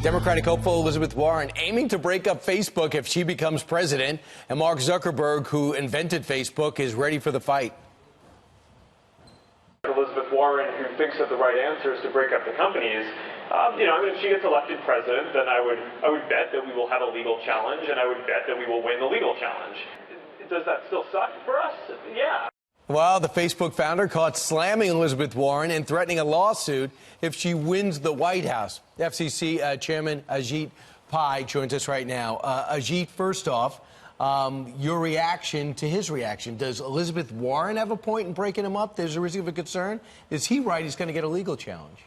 Democratic hopeful Elizabeth Warren aiming to break up Facebook if she becomes president. And Mark Zuckerberg, who invented Facebook, is ready for the fight. Elizabeth Warren, who thinks that the right answer is to break up the companies, if she gets elected president, then I would bet that we will have a legal challenge, and I would bet that we will win the legal challenge. Does that still suck for us? Yeah. Well, the Facebook founder caught slamming Elizabeth Warren and threatening a lawsuit if she wins the White House. FCC Chairman Ajit Pai joins us right now. Ajit, first off, your reaction to his reaction. Does Elizabeth Warren have a point in breaking him up? There's a risk of a concern. Is he right? He's going to get a legal challenge.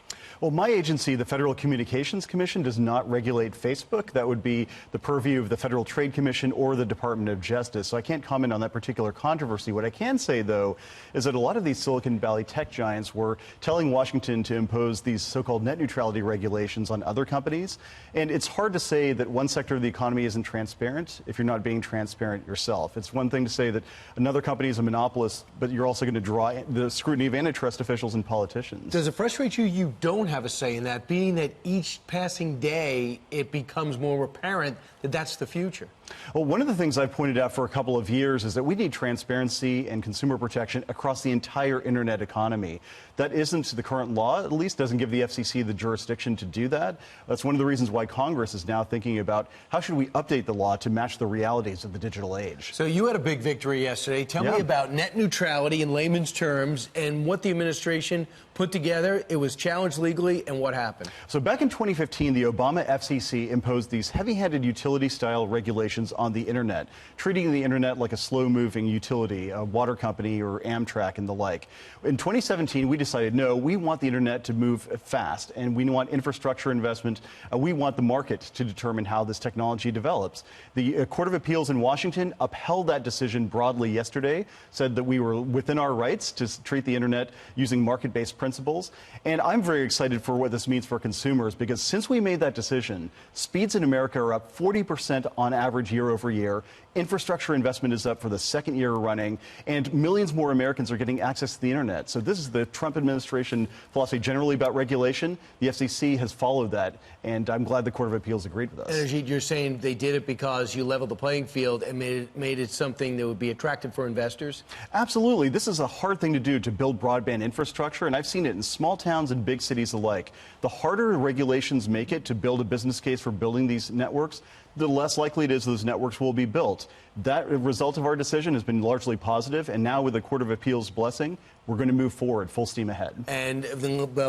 Well, my agency, the Federal Communications Commission, does not regulate Facebook. That would be the purview of the Federal Trade Commission or the Department of Justice. So I can't comment on that particular controversy. What I can say, though, is that a lot of these Silicon Valley tech giants were telling Washington to impose these so-called net neutrality regulations on other companies. And it's hard to say that one sector of the economy isn't transparent if you're not being transparent yourself. It's one thing to say that another company is a monopolist, but you're also going to draw the scrutiny of antitrust officials and politicians. Does it frustrate you don't have a say in that, being that each passing day it becomes more apparent that that's the future? Well, one of the things I've pointed out for a couple of years is that we need transparency and consumer protection across the entire internet economy. That isn't the current law, at least doesn't give the FCC the jurisdiction to do that. That's one of the reasons why Congress is now thinking about how should we update the law to match the realities of the digital age. So you had a big victory yesterday. Tell me about net neutrality in layman's terms and what the administration put together. It was challenged legally, and what happened? So back in 2015, the Obama FCC imposed these heavy-handed utility-style regulations on the internet, treating the internet like a slow-moving utility, a water company or Amtrak and the like. In 2017, we decided, no, we want the internet to move fast, and we want infrastructure investment. We want the market to determine how this technology develops. The Court of Appeals in Washington upheld that decision broadly yesterday, said that we were within our rights to treat the internet using market-based principles. And I'm very excited for what this means for consumers, because since we made that decision, speeds in America are up 40% on average year over year. Infrastructure investment is up for the second year running, and millions more Americans are getting access to the internet. So this is the Trump administration philosophy generally about regulation. The FCC has followed that, and I'm glad the Court of Appeals agreed with us. And Ajit, you're saying they did it because you leveled the playing field and made it something that would be attractive for investors? Absolutely. This is a hard thing to do, to build broadband infrastructure, and I've seen it in small towns and big cities alike. The harder regulations make it to build a business case for building these networks, the less likely it is those networks will be built. That result of our decision has been largely positive, and now with the Court of Appeals blessing, we're going to move forward full steam ahead. And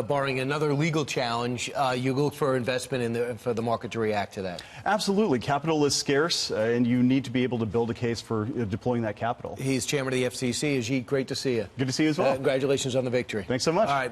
barring another legal challenge, you look for investment for the market to react to that? Absolutely. Capital is scarce, and you need to be able to build a case for deploying that capital. He's chairman of the FCC. Ajit, great to see you. Good to see you as well. Congratulations on the victory. Thanks so much. All right.